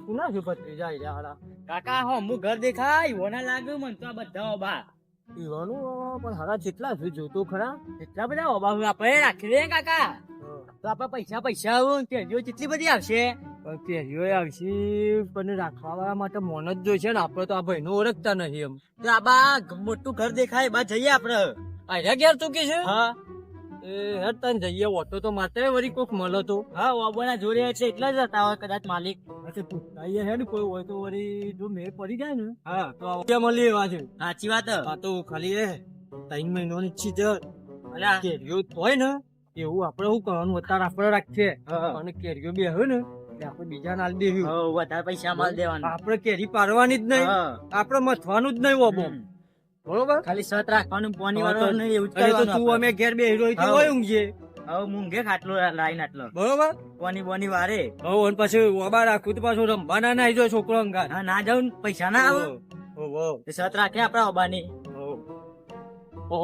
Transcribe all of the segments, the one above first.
કુના છે ભત્રીજા ઈ હાડા કાકા હો હું ઘર દેખાય ઓના લાગે મન તો આ બધા ઓબા ઈવાનું પણ હારા જેટલા છે જોતો ખરા એટલા બધા ઓબા આપણે રાખી દે કાકા તો આપડે પૈસા આવું કેરીઓ કેટલી બધી આવશે પણ કેરીઓ આવશે પણ રાખવા વાળા માટે મોન જ જોઈશે ને આપડે તો આ ભાઈ ઓળખતા નથી એમ તો આબા મોટું ઘર દેખાય બા જઈએ આપડે આર્યા ઘેર તું કે છે હા એ હેડ તને જઈએ ઓટો તો મારતે વળી કોક મળો તો હા ઓબોના જોડે એટલે એટલા જ હતા હોય કદાચ માલિક પૂછતાઈએ હે ને કોઈ હોય તો વળી જો મેળ પડી જાય ને હા તો ક્યાં મળી એવા છે સાચી વાત આ તો ખાલી એ 3 મહિનાની ઈચ્છી છે અલ્યા કેરીઓ હોય ને એવું આપડે શું કરવાનું અત્યારે આપડે રાખીએ અને કેરીઓ બે હોય ને એટલે આપડે બીજા નાલ દેવી વધારે પૈસા માલ દેવાના આપડે કેરી પાડવાની જ નહીં આપડે મથવાનું જ નહીં ઓબો બરોબર ખાલી સત રાખવાનું પાણી વાળો નહીં એવું જ અરે તો કરવાનું તું અમે ઘેર બે હીરો હોય ઊંઘીએ હવે મૂંઘે ખાટલો લાઈન આટલો બરોબર પાણી બોની વારે હવે અને પછી ઓબા રાખું તો પાછું રમવાના ના જો છોકરો અંગાર હા ના જાઉં પૈસા ના આવે તે સત રાખે આપડા ઓબાની ઓ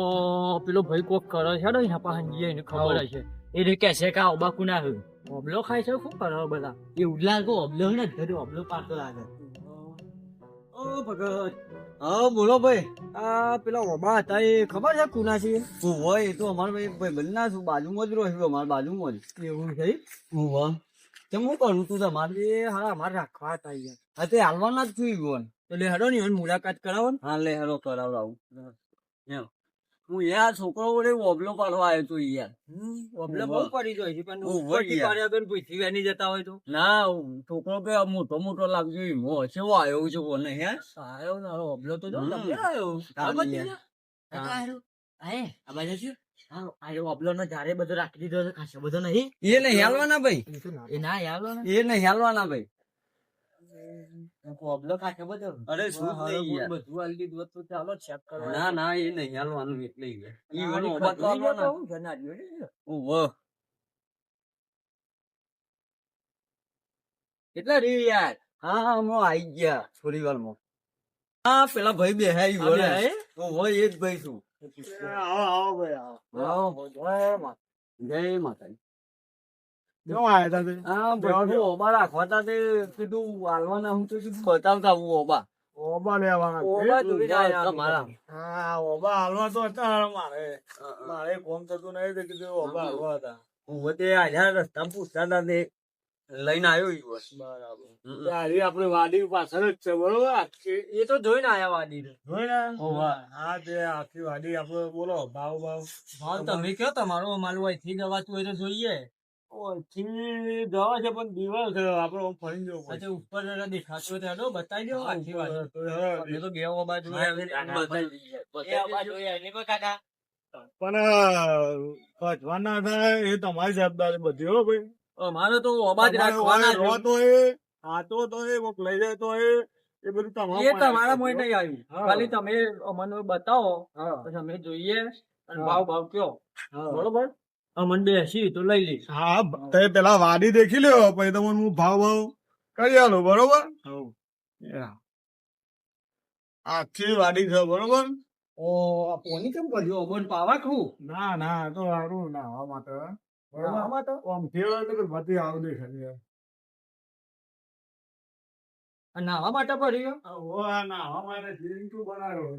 પેલો ભાઈ કોક કરે છે ને એના પાસે એને ખબર હશે એ કે છે કે ઓબા કુના હે ઓબલો ખાય છે શું કરે બધા એવું લાગે ઓબલો ને ધરે ઓબલો પાડતો લાગે ઓ ભગત હા બોલો ભાઈ આ પેલા ઓબા હતા એ ખબર છે કુના છે હોય એ તો અમારે ભાઈ બંને છું બાજુમાં જ રહ્યો અમારે બાજુમાં જ એવું છે હોય તેમ હું કરું તું તમારે એ હા અમારે રાખવા હતા યાર હા તે હાલવાના જ છું ઈવન એટલે હેડો ને એની મુલાકાત કરાવો ને હા લે હેરો કરાવડાવું એમ હું યાર છોકરો વડે ઓબલો પાડવા આવ્યો તો યાર ઓબલો બહુ પડી જાય છે પણ ઓહો, ઉપરથી યાર. પાડ્યા વગર ભૂસી વેની જતા હોય તો ના છોકરો કે આ મોટો લાગજો એમો કેવો આવ્યો છે કોને હે સારો ના ઓબલો તો જો હમ. તમને આવ્યો તારી ખબર છે યાર. ને? કાકા હારું આય આ બાજુ શું હા આ ઓબલો નો જારે બધો રાખી દીધો છે ખાસો બધો નહીં એ નહીં હાલવાના ભાઈ એ તો ના એ ના યાર એ નહીં હાલવાના ભાઈ ઓબલો ખાસો બધો અરે શું જ હારો નહીં યાર. બધું આલી દીધું હોત તો ચાલો ચેક કરો ના ના એ નહીં હાલવાનું એટલે યાર. ઈ વનો આની ઓબા તો ખટલી હાલવાના. તો હું જનાડ્યો ને. ઓહો. કેટલા રહી યાર હા હા હું આવી ગયા થોડી વારમાં હા પેલા ભાઈ બે હે આ બે હે? હોય એ જ ભાઈ છું આવો ભાઈ આવો. જય માતાજી કેમ આયા તા હા ભાઈ ઓબા રાખવા તા તે કીધું હાલવાના હું તો કીધું બતાવતા હું ઓબા ઓબા લેવાના ઓબા જોઈને આયા તમારા. હા ઓબા હાલવા તો હતા મારે કોમ થતું નહીં તો કીધું ઓબા હાલવા હતા હું તે આયા રસ્તા પૂછતા હતા તે લઈને આવ્યો ઈ વર્ષ બરાબર તારી આપણે વાડી પાછળ જ છે બરોબર એ તો જોઈને આયા વાડી જોઈને હા તે આખી વાડી આપણે બોલો ભાવ તમે કયો તમારો માલું અહીંથી ગવાતું હોય તો જોઈએ અહીંથી જવા છે પણ દિવસ આપણે આમ ફરી જવું પડે ઉપર જરા દેખાતું હોય તો બતાવી દો આખી વાડી તો બે બાજુ કાકા પણ કચવાના થાય એ તમારી જવાબદારી બધી હો ભાઈ અમારે તો અવાજ રાખવાના રાખવાના તો એ ખાતો તો એ કોક લઈ જાય તો એ બધું તમારું એ તમારા મોય નહીં આવ્યું ખાલી તમે અમને બતાવો પછી અમે જોઈએ અને ભાવ કયો બરોબર અમને બેસી તો લઈ લઈશ હા તે પેલા વાડી દેખી લ્યો પછી તમને હું ભાવ કરી આલું બરોબર આખી વાડી છે બરોબર ઓ કોની કેમ કર્યો અમન પાવા ખું ના ના તો સારું નાવા માટે બરોબર તો આમ ફેર તો બધી આવ દેખાય નાવા માટે પડ્યો ઓ નાવા માટે ડ્રિંક બનાવ્યો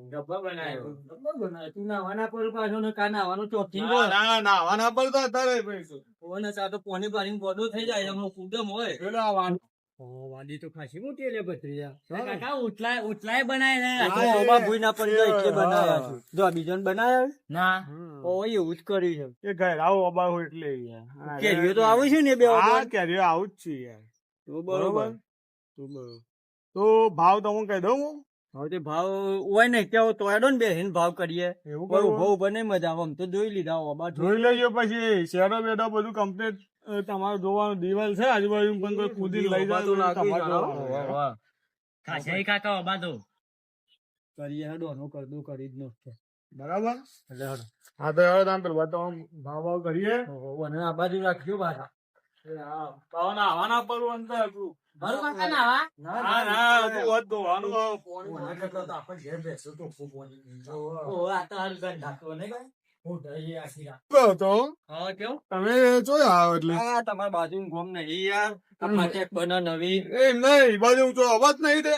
ડબ્બા બનાવ્યો તું નાવાના પર પાછો ને કા નાવાનો ચોથી ના નાવાના પર તો અત્યારે પૈસો ઓને સા તો પોની પાણી બોડો થઈ જાય એમાં કુદમ હોય પેલા વાડી તો ખાસી મોટી લે ભત્રીજા કાકા ઉટલાય બનાય આ ઓબા ભૂઈ ના પડી જાય એટલે બનાવ્યા છે જો આ બીજાને બનાવ્યા ના ઓ એવું જ કર્યું છે એ ઘર આવો ઓબા હોય એટલે કેરીઓ તો આવે છે ને બે કેરીઓ આવું જ છે યાર તો બરોબર તો ભાવ તો હું કહી દઉં હવે તે ભાવ હોય ને કેવો તો એડો ને બેહીને ભાવ કરીએ એવું ઉભો ઉભો નહીં મજા આવે આમ તો જોઈ લીધા ઓબા જોઈ લેજો પછી શેરો બેડો બધું કમ્પ્લીટ તમારું જોવાનું દિવાલ છે આજુબાજુ પણ કોઈ કુદી લઈ જાય ખાસા કાકા ઓબા તો કરીએ હેડો નો કર દો કરી જ નો બરાબર એટલે હેડો હા તો હેડો તમે પેલા તો ભાવ કરીએ અને આ બાજુ રાખ્યો પાછા આવવાના પર અંદર મારું કાકા નાવા ના ના તું હોત તો આનું ઓ આ તો હારું ગંધ નાખો ને તો હા કેવું તમે જોયા આવો એટલે આ તમારા બાજુ ગોમ નહીં યાર આ ફાટેક બના નવી એમ નહીં બાજુ તો અવાજ નહીં દે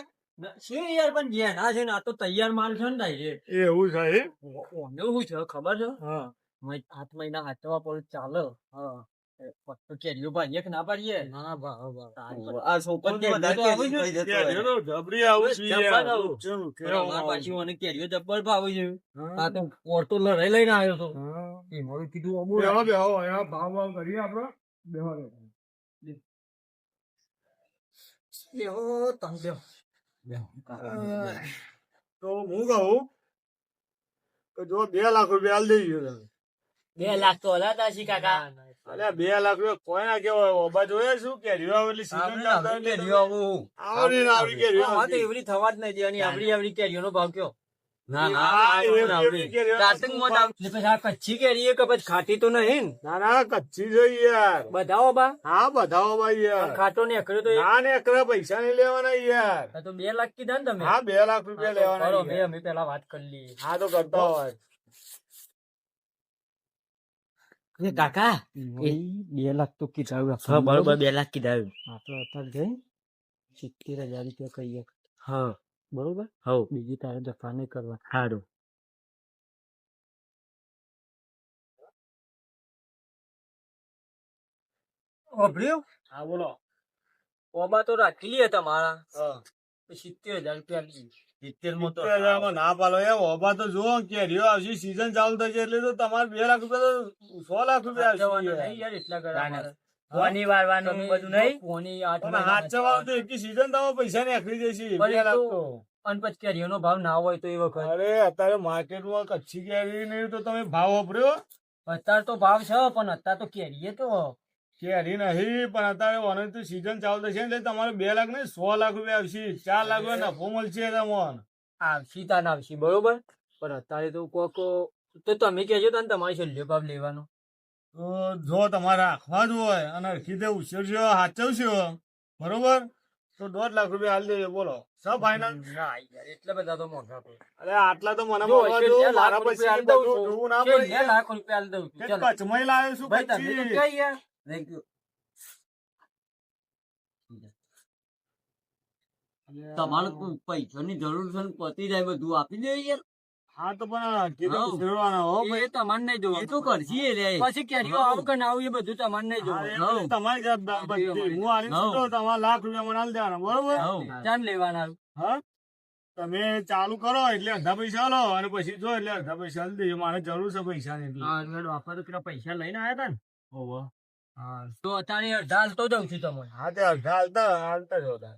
શું યાર પણ જેના છે ને આ તો તૈયાર માલ છે ને તાઈ છે એવું છે એ? ઓને શું છે ખબર છે હા 8 મહિના હાચવા પર ચાલે હા તો કેરીઓ ભાઈએ કે ના પાડીએ ના આ છોકરો કેરીઓ તો જબરી આવું છે યાર. ચમ, કેવો પાછી મને કેરીઓ જબ્બર ભાવે છે આ તો ઓરતો લડાઈ લઈને આવ્યો તો હા. એ મારું કીધું અમુ બેહો બેહો અહીંયા ભાવ ભાવ કરીએ આપડે બેહો બેહો. બેહો તંગ બેહો તો હું કહું કે જો 2 લાખ રૂપિયા હાલ દઈ ગયો તમે 2 લાખ તો હલા તાશી કાકા અલ્યા 2 લાખ રૂપિયા કોઈ ના કેવાય ઓબા જોયે શું કેરીઓ આવે એટલે સીઝન ચાલતા એટલે આવડી ને આવડી કેરીઓ આવતી. એવડી થવા જ નહીં દેવાની આવડી કેરીઓનો ભાવ કયો ના આ એવડી કેરીઓ પછી આ કચ્છી કેરી કે પછી ખાટી તો નહીં ના ના કચ્છી જોઈએ યાર. બધાઓ બા હા બધાઓ ભાઈ યાર. ખાટો ને એકડો તો ના ને એકરા પૈસા નહીં લેવાના યાર. તો 2 લાખ કીધા ને તમે હા 2 લાખ રૂપિયા લેવાના કરો, યાર. અમે પેલા વાત કરી લઈએ હા તો કરતા હોય કાકા 2 લાખ તો કીધા હા બરોબર 2 લાખ કીધા આપણે અત્યારે જઈ 70,000 રૂપિયા કહીએ હા બરોબર હવ બીજી તારે દફા નહીં કરવા સારું હા બોલો ઓબા તો રાખી લઈએ તમારા હા 70,000 રૂપિયા લઈએ 70 માં તો 70,000 માં ના પાલો એ ઓબા તો જુઓ કેરીઓ આવશે સીઝન ચાલુ થશે એટલે તો તમારે 2 લાખ રૂપિયા તો 100 લાખ રૂપિયા જવાનું આવશે નહીં યાર એટલા ના, કરા ના. કોની વારવાનું બધું નહીં કોની 8 પણ હાથ ચવાવ તો એક સીઝન તમે પૈસા ને આખરી જશે પણ 2 એ લાખ તો- તો અને પછી કેરીઓનો ભાવ ના હોય તો એ વખત અરે અત્યારે માર્કેટમાં કચ્છી કેરી નહીં તો તમે ભાવ વાપર્યો અત્યારે તો ભાવ છે પણ અત્યારે તો કેરીએ તો કેરી નહીં પણ અત્યારે ઓને તો સીઝન ચાલુ થશે એટલે તમારે 2 લાખ ને 100 લાખ રૂપિયા આવશે 4 લાખ રૂપિયા નફો મળશે તમને આવશી તાન આવશી બરોબર પણ અત્યારે તો કોક તો તમે કહેજો તને તમારી છેલ્લો ભાવ લેવાનો તો જો તમારે રાખવા જ હોય અને હરખી ઉછેરશો સાચવશો બરોબર તો 1.5 લાખ રૂપિયા હાલ દેજો બોલો સબ ફાઈનલ ના યાર એટલા બધા તો મોંઘા પડે અરે આટલા તો મને જો, મળવા છેલ્લે દો. લાખ મારા પછી રૂપિયા બધું દઉં છું. જોવું ના છેલ્લે પડે લાખ રૂપિયા આલી દઉં છું. કે ચાલો. કચ્છમાં લાવ્યો છું ભાઈ તમે તો કચ્છી. ક્યાં યાર તમારે પૈસાની જરૂર છે ને પતી જાય બધું આપી દે યાર હા તો પણ કીધું હા. ઉછેરવાના હો ભાઈ. એ તમારે નહીં જોવું એ તો કરશી રે પછી કેરીઓ આવું કે ના આવું એ બધું તમારે નહીં હા, જોવું એ તમારી જવાબદારી બધી. હું આલીને હા. છૂટો, તમારે લાખ રૂપિયા મને આલી દેવાના બરોબર હવ ચાલ લેવાના હા તમે ચાલુ કરો એટલે અડધા પૈસા લો અને પછી જો એટલે અડધા પૈસા આલી દેજો મારે જરૂર છે પૈસાની એટલે. હા એટલે બાપા તો પેલા પૈસા લઈને આવ્યા હતા ને ઓહો. હા તો અત્યારે અડધા હાલતો જાઉં છું તમને હા તે અડધા હાલતા જ હતા.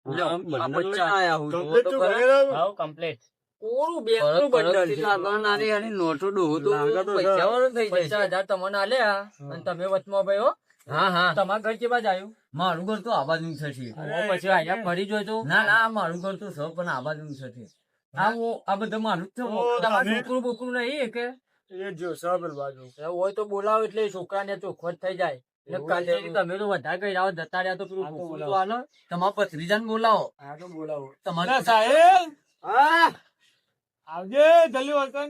કમ્પ્લીટ કમ્પ્લીટ તું ભરેલો? કમ્પ્લીટ કોરું બેંકનું બંડલ છે. નોટો ડોહો તો લાગે તો છે. પૈસા વાળો થઈ જાય 50,000 તમને આલ્યા અને તમે વચમાં ભાઈ હો હા હા તમારા ઘર કેવા જ આવ્યું મારું ઘર તો આબાદનું થશે પછી અહીંયા ફરી જોઈ તો ના ના મારું ઘર તો સૌ પણ આબાદનું થશે આ બધું મારું જ છે તમારું છોકરું બોકરું નહીં કે એ જો સાબલ બાજુ એવું હોય તો બોલાવો એટલે છોકરાને ચોખવટ થઈ જાય એટલે એવું કાલે એવું. તમે તો વધારે કઈ આવો જતા રહ્યા તો પેલું હા તો ભૂખું બોલાવો. તો આલો. તમારા પથરીજાને બોલાવો હા તો બોલાવો તમારે સાહેબ હા આવજે જલ્દી વર્તન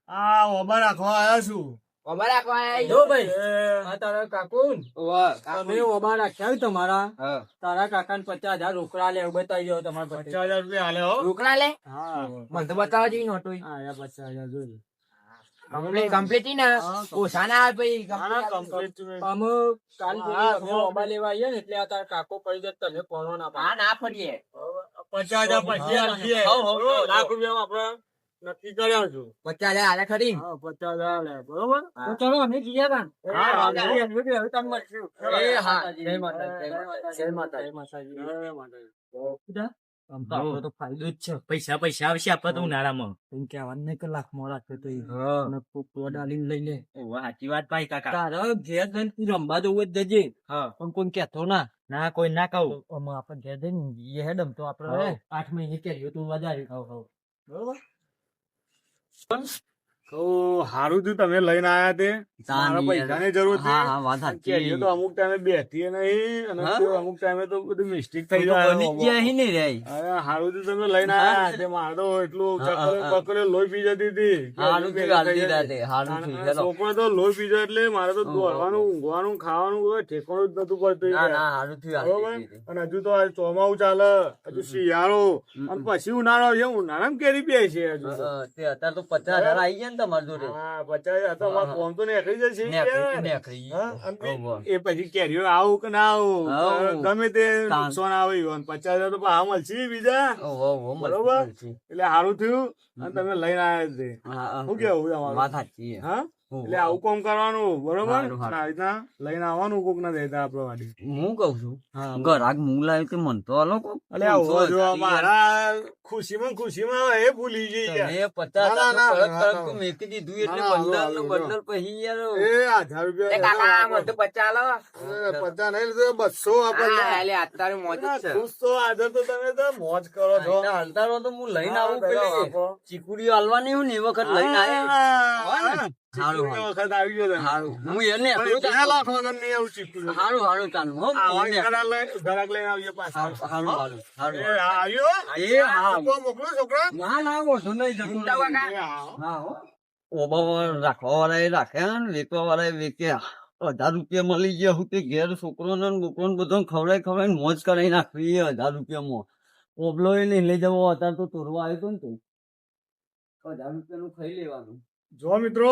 આ ઓબા રાખવા આવ્યા છું જો ભાઈ આ તારા કાકુ તમે ઓબા રાખ્યા હોય તમારા તારા કાકા ને 50,000 રોકડા લે એવું બતાવી દો તમારા 50,000 રૂપિયા હાલે હો રોકડા લે હા મને તો બતાવો જઈ નોટો હા 50,000 જોઈ કમ્પ્લીટ ને ઓછાના આવે પછી કમ્પ્લીટ અમે કાલ હા, અમે ઓબા લેવા આવીએ ને એટલે આ તારા કાકો પડી જાય તમે કોનો ના પાડો. હા ના પડીએ 50,000 પછી આપીએ. બરોબર? લાખ રૂપિયામાં આપણે નક્કી કર્યા છું 50,000 આલે ખરી હા 50,000 લે બરોબર તો ચલો અમે જઈએ તાન. હા, હા, હવે તમે મળશું. એ હા જય માતાજી. જય માતાજી. જય માતાજી. આમ તો આપણો તો ફાયદો જ છે પૈસા પૈસા આવશે આપડે તો ઉનાળામાં એમ કહેવાનું નહીં કે લાખમાં રાખે તો હા ડાલીને લઈ લે સાચી વાત ભાઈ કાકા તારા ઘેર જઈને તું રમવા જવું જ જજે હા પણ કોઈ કહેતો ના ના કોઈ ના કહું અમે આપણે ઘેર જઈને એ હેડમ તો આપણે હા. 8 મહિને કેરીઓ તું વધારે બરોબર તો હારું થયું તમે લઈને આયા તે મારા પૈસાની જરૂર હા હતી હા વાત સાચી કેરીઓ તો અમુક ટાઈમે બેઠી નહીં અને તો અમુક ટાઈમે તો બધું મિસ્ટેક થઈ જાય બની ગયા હી ને રે અરે હારું થયું તમે લઈને આયા તે મારે તો એટલું ચક્કરે લોહી પી જતી હતી હારું થયું હાલતી રાતે હારું થયું અને ચલો છોકરો તો લોહી પી જાય એટલે મારે તો દોડવાનું ઊંઘવાનું ખાવાનું કોઈ ઠેકાણું જ નતું પડતું ના યાર. ના હારું થયું બરોબર હાલતી હતી. અને હજુ તો આ ચોમાસું ચાલે હજુ શિયાળો અને પછી ઉનાળો છે ઉનાળામાં કેરી પીએ છે હજુ તો. તે અત્યારે તો 50,000 આવી ગયા ને તમારી જોડે હા 50 તો અમારે ફોન તો નીકળી જશે નેકળી, યાર. નેકળી. હા, અને ઓહો. એ પછી કેરીઓ આવું કે ના આવું આવું. ગમે તે તાન. નુકસાન આવે ઈ અને 50,000 તો પાછા મળશે બીજા ઓહો, ઓહો, મળશે, બરોબર. મળશે. એટલે સારું થયું અને તમે લઈને આવ્યા છે હા, હા. શું કેવું તમારું? વાત સાચી છે. હા ઓહો. એટલે આવું કામ કરવાનું બરોબર હારું, હારું. આ રીતના લઈને આવવાનું કોક ના દેતા આપડે વાડી હું કઉ છું ઘરાક હું લાવ્યો તે મન તો આલો કોક. એટલે આવું જો મારા ખુશીમાં એ ભૂલી ગઈ યાર. તમે 50,000 ના, ના, કડક ના, કડક ના. તો મેકી દીધું એટલે ના, ના, બંડલ ના, બંડલ પછી યાર એ 1000 રૂપિયા અરે, 50 નહીં લીધું 200 આપણને. ખુશ તો આજે તો તમે તો મોજ કરો છો હાલતા રહો તો હું લઈને આવું પેલી ચીકુડીઓ હાલવાની હું ને એ વખત લઈને આવ્યો. સારું વખત આવી ગયો તમે. હારું હું એને પણ 2 લાખ વગર નહીં આવું ચીકુ. હારું હારું ચાલુ હો આવા એને. ઘરાક લઈને આવજે પાછા. હારું હારું હારું એ આવ્યો એ હા છોકરો મોકલો છોકરા ના ના ઓછું નહીં જતું એ આવો. હા હો ઓબા રાખવા વાળા રાખે ને વેચવા વાળા વેચ્યા 1000 રૂપિયા મળી ગયા હું તે ઘેર છોકરો ને બોકરો ને બધો ખવડાવી મોજ કરાવી નાખવી 1000 રૂપિયામાં ઓબલો એ નહીં લઈ જવો અત્યારે તો તોરવા આવ્યો તો ને તો 1000 રૂપિયાનું ખાઈ લેવાનું. જો મિત્રો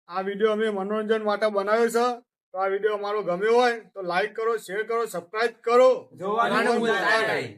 આ વિડીયો અમે મનોરંજન માટે બનાવ્યો છે તો આ વિડીયો અમારો ગમ્યો હોય તો લાઈક કરો શેર કરો સબસ્ક્રાઇબ કરો જોવાનું ભૂલતા નહીં.